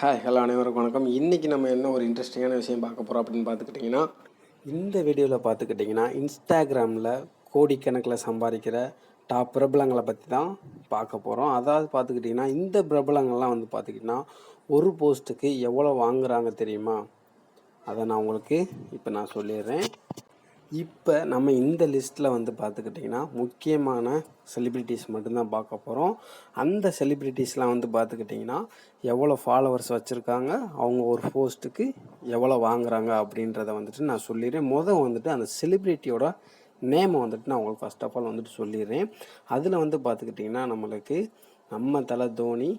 Hello அனைவருக்கும் வணக்கம். இன்றைக்கி நம்ம என்ன ஒரு இன்ட்ரெஸ்டிங்கான விஷயம் பார்க்க போகிறோம் அப்படின்னு பார்த்துக்கிட்டிங்கன்னா, இந்த வீடியோவில் பார்த்துக்கிட்டிங்கன்னா இன்ஸ்டாகிராமில் கோடிக்கணக்கில் சம்பாதிக்கிற டாப் பிரபலங்களை பற்றி தான் பார்க்க போகிறோம். அதாவது பார்த்துக்கிட்டிங்கன்னா இந்த பிரபலங்கள்லாம் வந்து பார்த்திங்கன்னா ஒரு போஸ்ட்டுக்கு எவ்வளோ வாங்குகிறாங்க தெரியுமா? அதை நான் உங்களுக்கு இப்போ நான் சொல்லிடுறேன். இப்போ நம்ம இந்த லிஸ்ட்டில் வந்து பார்த்துக்கிட்டிங்கன்னா முக்கியமான செலிப்ரிட்டிஸ் மட்டும்தான் பார்க்க போகிறோம். அந்த செலிப்ரிட்டிஸ்லாம் வந்து பார்த்துக்கிட்டிங்கன்னா எவ்வளோ ஃபாலோவர்ஸ் வச்சுருக்காங்க, அவங்க ஒரு போஸ்ட்டுக்கு எவ்வளோ வாங்குறாங்க அப்படின்றத வந்துட்டு நான் சொல்லிடுறேன். வந்துட்டு அந்த செலிப்ரிட்டியோட நேமை வந்துட்டு நான் உங்களுக்கு ஃபஸ்ட் ஆஃப் ஆல் வந்துட்டு சொல்லிடுறேன். அதில் வந்து பார்த்துக்கிட்டிங்கன்னா நம்மளுக்கு நம்ம தலை தோனி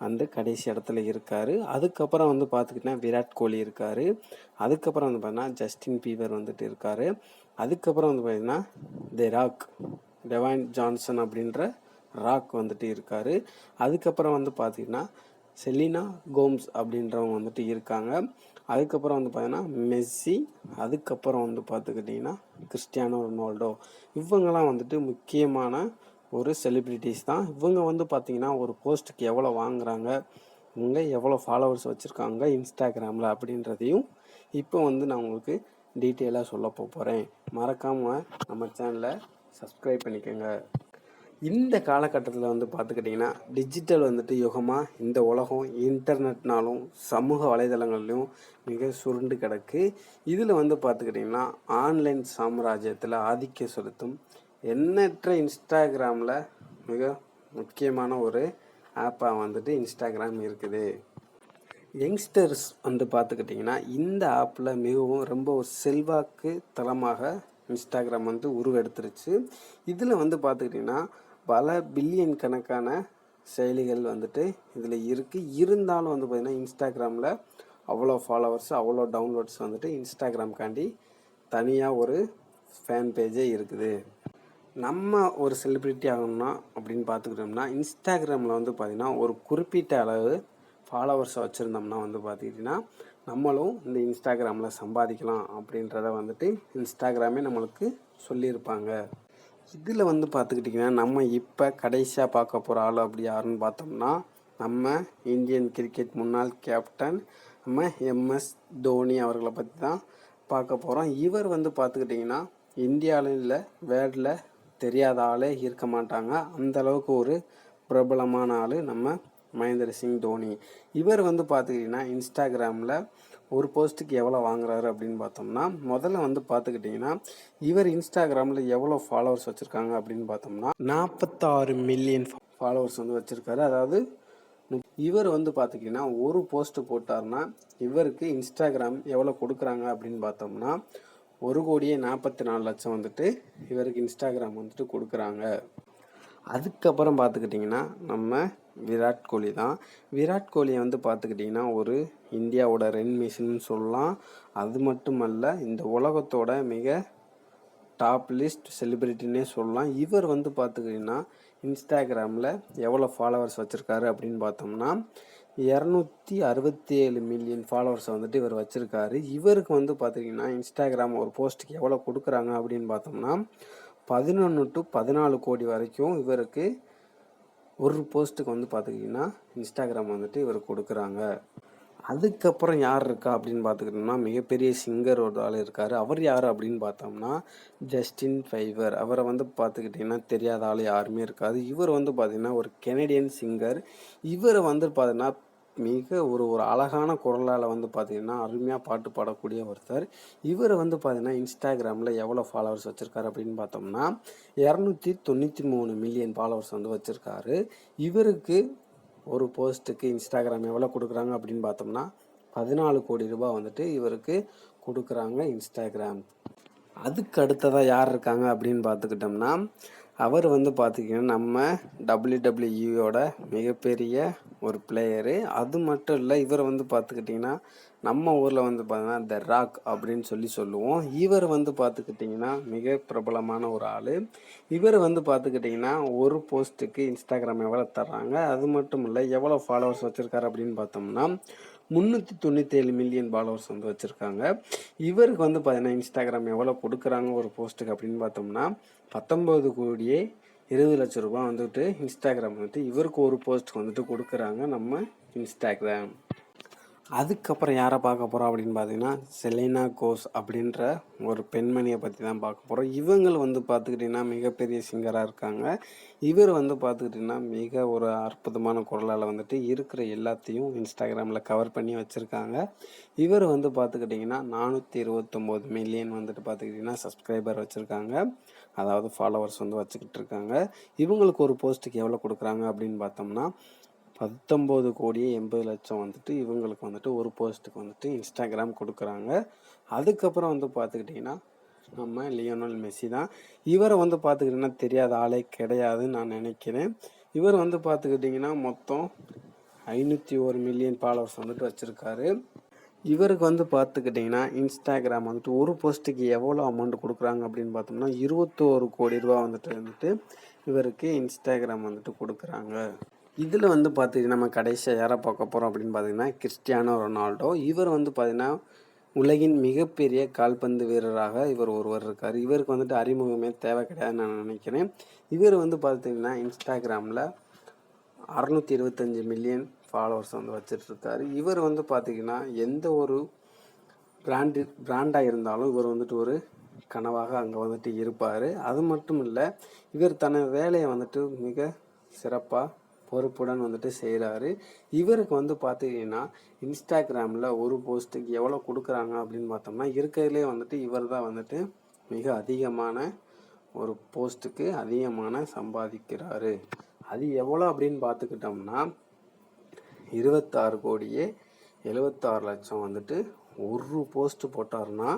வந்து கடைசி இடத்துல இருக்கார். அதுக்கப்புறம் வந்து பார்த்துக்கிட்டிங்கன்னா விராட் கோலி இருக்கார். அதுக்கப்புறம் வந்து பார்த்தீங்கன்னா ஜஸ்டின் பீவர் வந்துட்டு இருக்கார். அதுக்கப்புறம் வந்து பார்த்திங்கன்னா டெவைன் ஜான்சன் அப்படின்ற ராக் வந்துட்டு இருக்கார். அதுக்கப்புறம் வந்து பார்த்திங்கன்னா செலினா கோம்ஸ் அப்படின்றவங்க வந்துட்டு இருக்காங்க. அதுக்கப்புறம் வந்து பார்த்திங்கன்னா மெஸ்ஸி, அதுக்கப்புறம் வந்து பார்த்துக்கிட்டிங்கன்னா கிறிஸ்டியானோ ரொனால்டோ. இவங்கெல்லாம் வந்துட்டு முக்கியமான ஒரு செலிப்ரிட்டிஸ் தான். இவங்க வந்து பார்த்திங்கன்னா ஒரு போஸ்ட்டுக்கு எவ்வளோ வாங்குகிறாங்க, இவங்க எவ்வளோ ஃபாலோவர்ஸ் வச்சுருக்காங்க இன்ஸ்டாகிராமில் அப்படின்றதையும் இப்போ வந்து நான் உங்களுக்கு டீட்டெயிலாக சொல்ல போகிறேன். மறக்காமல் நம்ம சேனலை சப்ஸ்கிரைப் பண்ணிக்கோங்க. இந்த காலகட்டத்தில் வந்து பார்த்துக்கிட்டிங்கன்னா டிஜிட்டல் வந்துட்டு யுகமாக இந்த உலகம் இன்டர்நெட்னாலும் சமூக வலைதளங்கள்லையும் மிக சுருண்டு கிடக்கு. இதில் வந்து பார்த்துக்கிட்டிங்கன்னா ஆன்லைன் சாம்ராஜ்யத்தில் ஆதிக்கம் செலுத்தும் எண்ணற்ற இன்ஸ்டாகிராமில் மிக முக்கியமான ஒரு ஆப்பாக வந்துட்டு இன்ஸ்டாகிராம் இருக்குது. யங்ஸ்டர்ஸ் வந்து பார்த்துக்கிட்டிங்கன்னா இந்த ஆப்பில் மிகவும் ரொம்ப ஒரு செல்வாக்கு தளமாக இன்ஸ்டாகிராம் வந்து உருவெடுத்துருச்சு. இதில் வந்து பார்த்துக்கிட்டிங்கன்னா பல பில்லியன் கணக்கான செயலிகள் வந்துட்டு இதில் இருக்குது. இருந்தாலும் வந்து பார்த்திங்கன்னா இன்ஸ்டாகிராமில் அவ்வளோ ஃபாலோவர்ஸ், அவ்வளோ டவுன்லோட்ஸ் வந்துட்டு இன்ஸ்டாகிராம்காண்டி தனியாக ஒரு ஃபேன் பேஜே இருக்குது. நம்ம ஒரு செலிப்ரிட்டி ஆகணும்னா அப்படின்னு பார்த்துக்கிட்டோம்னா இன்ஸ்டாகிராமில் வந்து பார்த்திங்கன்னா ஒரு குறிப்பிட்ட அளவு ஃபாலோவர்ஸை வச்சுருந்தோம்னா வந்து பார்த்துக்கிட்டிங்கன்னா நம்மளும் இந்த இன்ஸ்டாகிராமில் சம்பாதிக்கலாம் அப்படின்றத வந்துட்டு இன்ஸ்டாகிராமே நம்மளுக்கு சொல்லியிருப்பாங்க. இதில் வந்து பார்த்துக்கிட்டிங்கன்னா நம்ம இப்போ கடைசியாக பார்க்க போகிற ஆள் அப்படி யாருன்னு பார்த்தோம்னா நம்ம இந்தியன் கிரிக்கெட் முன்னாள் கேப்டன் நம்ம எம்எஸ் தோனி அவர்களை பற்றி தான் பார்க்க போகிறோம். இவர் வந்து பார்த்துக்கிட்டிங்கன்னா இந்தியாவில் இல்லை வேர்ல்டில் தெரியாத ஆளே இருக்க மாட்டாங்க. அந்த அளவுக்கு ஒரு பிரபலமான ஆள் நம்ம மகேந்திர சிங் தோனி. இவர் வந்து பார்த்துக்கிட்டிங்கன்னா இன்ஸ்டாகிராமில் ஒரு போஸ்ட்டுக்கு எவ்வளோ வாங்குறாரு அப்படின்னு பார்த்தோம்னா முதல்ல வந்து பார்த்துக்கிட்டிங்கன்னா இவர் இன்ஸ்டாகிராமில் எவ்வளோ ஃபாலோவர்ஸ் வச்சுருக்காங்க அப்படின்னு பார்த்தோம்னா 46 மில்லியன் ஃபாலோவர்ஸ் வந்து வச்சுருக்காரு. அதாவது இவர் வந்து பார்த்துக்கிட்டிங்கன்னா ஒரு போஸ்ட்டு போட்டார்னா இவருக்கு இன்ஸ்டாகிராம் எவ்வளோ கொடுக்குறாங்க அப்படின்னு பார்த்தோம்னா 1,44,00,000 வந்துட்டு இவருக்கு இன்ஸ்டாகிராம் வந்துட்டு கொடுக்குறாங்க. அதுக்கப்புறம் பார்த்துக்கிட்டிங்கன்னா நம்ம விராட் கோலி தான். விராட் கோலியை வந்து பார்த்துக்கிட்டிங்கன்னா ஒரு இந்தியாவோட ரன் மிஷின்னு சொல்லலாம். அது மட்டுமல்ல இந்த உலகத்தோட மிக டாப் லிஸ்ட் செலிப்ரிட்டின்னே சொல்லலாம். இவர் வந்து பார்த்துக்கிட்டிங்கன்னா இன்ஸ்டாகிராமில் எவ்வளோ ஃபாலோவர்ஸ் வச்சுருக்காரு அப்படின்னு பார்த்தோம்னா 267 மில்லியன் ஃபாலோவர்ஸை வந்துட்டு இவர் வச்சுருக்காரு. இவருக்கு வந்து பார்த்திங்கன்னா இன்ஸ்டாகிராம் ஒரு போஸ்ட்டுக்கு எவ்வளோ கொடுக்குறாங்க அப்படின்னு பார்த்தோம்னா 11 to 14 கோடி வரைக்கும் இவருக்கு ஒரு போஸ்ட்டுக்கு வந்து பார்த்துக்கிட்டிங்கன்னா இன்ஸ்டாகிராம் வந்துட்டு இவர் கொடுக்குறாங்க. அதுக்கப்புறம் யார் இருக்கா அப்படின்னு பார்த்துக்கிட்டோம்னா மிகப்பெரிய சிங்கர் ஒரு ஆள் இருக்கார். அவர் யார் அப்படின்னு பார்த்தோம்னா ஜஸ்டின் பீவர். அவரை வந்து பார்த்துக்கிட்டிங்கன்னா தெரியாத ஆள் யாருமே இருக்காது. இவர் வந்து பார்த்திங்கன்னா ஒரு கெனடியன் சிங்கர். இவர் வந்து பார்த்திங்கன்னா மிக ஒரு அழகான குரலால் வந்து பார்த்திங்கன்னா அருமையாக பாட்டு பாடக்கூடிய ஒருத்தர். இவர் வந்து பார்த்திங்கன்னா இன்ஸ்டாகிராமில் எவ்வளோ ஃபாலோவர்ஸ் வச்சுருக்காரு அப்படின்னு பார்த்தோம்னா 293 மில்லியன் ஃபாலோவர்ஸ் வந்து வச்சுருக்காரு. இவருக்கு ஒரு போஸ்ட்டுக்கு இன்ஸ்டாகிராம் எவ்வளோ கொடுக்குறாங்க அப்படின்னு பார்த்தோம்னா 14 கோடி ரூபாய் வந்துட்டு இவருக்கு கொடுக்குறாங்க இன்ஸ்டாகிராம். அதுக்கு அடுத்ததாக யார் இருக்காங்க அப்படின்னு பார்த்துக்கிட்டோம்னா அவர் வந்து பார்த்திங்கன்னா நம்ம WWE மிகப்பெரிய ஒரு பிளேயரு. அது மட்டும் இல்லை இவர் வந்து பார்த்துக்கிட்டிங்கன்னா நம்ம ஊரில் வந்து பார்த்தீங்கன்னா த ராக் அப்படின்னு சொல்லுவோம். இவர் வந்து பார்த்துக்கிட்டிங்கன்னா மிக பிரபலமான ஒரு ஆள். இவர் வந்து பார்த்துக்கிட்டிங்கன்னா ஒரு போஸ்ட்டுக்கு இன்ஸ்டாகிராம் எவ்வளோ தர்றாங்க, அது மட்டும் இல்லை எவ்வளோ ஃபாலோவர்ஸ் வச்சுருக்காரு அப்படின்னு பார்த்தோம்னா 397 மில்லியன் ஃபாலோவர்ஸ் வந்து வச்சுருக்காங்க. இவருக்கு வந்து பார்த்தீங்கன்னா இன்ஸ்டாகிராம் எவ்வளோ கொடுக்குறாங்க ஒரு போஸ்ட்டுக்கு அப்படின்னு பார்த்தோம்னா 19,20,00,000 ரூபாய் வந்துட்டு இன்ஸ்டாகிராம் வந்துட்டு இவருக்கு ஒரு போஸ்ட்டுக்கு வந்துட்டு கொடுக்குறாங்க நம்ம இன்ஸ்டாகிராம். அதுக்கப்புறம் யாரை பார்க்க போகிறோம் அப்படின்னு பார்த்தீங்கன்னா, செலினா கோஸ் அப்படின்ற ஒரு பெண்மணியை பற்றி தான் பார்க்க போகிறோம். இவங்கள் வந்து பார்த்துக்கிட்டிங்கன்னா மிகப்பெரிய சிங்கராக இருக்காங்க. இவர் வந்து பார்த்துக்கிட்டிங்கன்னா மிக ஒரு அற்புதமான குரலால் வந்துட்டு இருக்கிற எல்லாத்தையும் இன்ஸ்டாகிராமில் கவர் பண்ணி வச்சுருக்காங்க. இவர் வந்து பார்த்துக்கிட்டிங்கன்னா 429 மில்லியன் வந்துட்டு பார்த்துக்கிட்டிங்கன்னா சப்ஸ்கிரைபர் வச்சுருக்காங்க. அதாவது ஃபாலோவர்ஸ் வந்து வச்சுக்கிட்டு இருக்காங்க. இவங்களுக்கு ஒரு போஸ்ட்டுக்கு எவ்வளோ கொடுக்குறாங்க அப்படின்னு பார்த்தோம்னா 19,80,00,000 வந்துட்டு இவங்களுக்கு வந்துட்டு ஒரு போஸ்ட்டுக்கு வந்துட்டு இன்ஸ்டாகிராம் கொடுக்குறாங்க. அதுக்கப்புறம் வந்து பார்த்துக்கிட்டிங்கன்னா நம்ம லியோனல் மெஸ்ஸி தான். இவரை வந்து பார்த்துக்கிட்டிங்கன்னா தெரியாத ஆளே கிடையாதுன்னு நான் நினைக்கிறேன். இவர் வந்து பார்த்துக்கிட்டிங்கன்னா மொத்தம் 501 மில்லியன் ஃபாலோவர்ஸ் வந்துட்டு வச்சுருக்காரு. இவருக்கு வந்து பார்த்துக்கிட்டிங்கன்னா இன்ஸ்டாகிராம் வந்துட்டு ஒரு போஸ்ட்டுக்கு எவ்வளோ அமௌண்ட் கொடுக்குறாங்க அப்படின்னு பார்த்தோம்னா 21 கோடி ரூபா வந்துட்டு இவருக்கு இன்ஸ்டாகிராம் வந்துட்டு கொடுக்குறாங்க. இதில் வந்து பார்த்திங்கன்னா நம்ம கடைசியாக யாரை பார்க்க போகிறோம் அப்படின்னு பார்த்தீங்கன்னா கிறிஸ்டியானோ ரொனால்டோ. இவர் வந்து பார்த்திங்கன்னா உலகின் மிகப்பெரிய கால்பந்து வீரராக இவர் ஒருவர் இருக்கார். இவருக்கு வந்துட்டு அறிமுகமே தேவை கிடையாதுன்னு நான் நினைக்கிறேன். இவர் வந்து பார்த்திங்கன்னா இன்ஸ்டாகிராமில் 625 மில்லியன் ஃபாலோவர்ஸ் வந்து வச்சிட்ருக்காரு. இவர் வந்து பார்த்திங்கன்னா எந்த ஒரு பிராண்டாக இருந்தாலும் இவர் வந்துட்டு ஒரு கனவாக அங்கே வந்துட்டு இருப்பார். அது மட்டும் இல்லை, இவர் தனது வேலையை வந்துட்டு மிக சிறப்பாக பொறுப்புடன் வந்துட்டு செய்கிறாரு. இவருக்கு வந்து பார்த்திங்கன்னா இன்ஸ்டாகிராமில் ஒரு போஸ்ட்டுக்கு எவ்வளோ கொடுக்குறாங்க அப்படின்னு பார்த்தோம்னா இருக்கிறதுலே வந்துட்டு இவர் தான் வந்துட்டு மிக அதிகமான ஒரு போஸ்ட்டுக்கு அதிகமான சம்பாதிக்கிறாரு. அது எவ்வளோ அப்படின்னு பார்த்துக்கிட்டோம்னா 26,76,00,000 வந்துட்டு ஒரு போஸ்ட்டு போட்டார்னா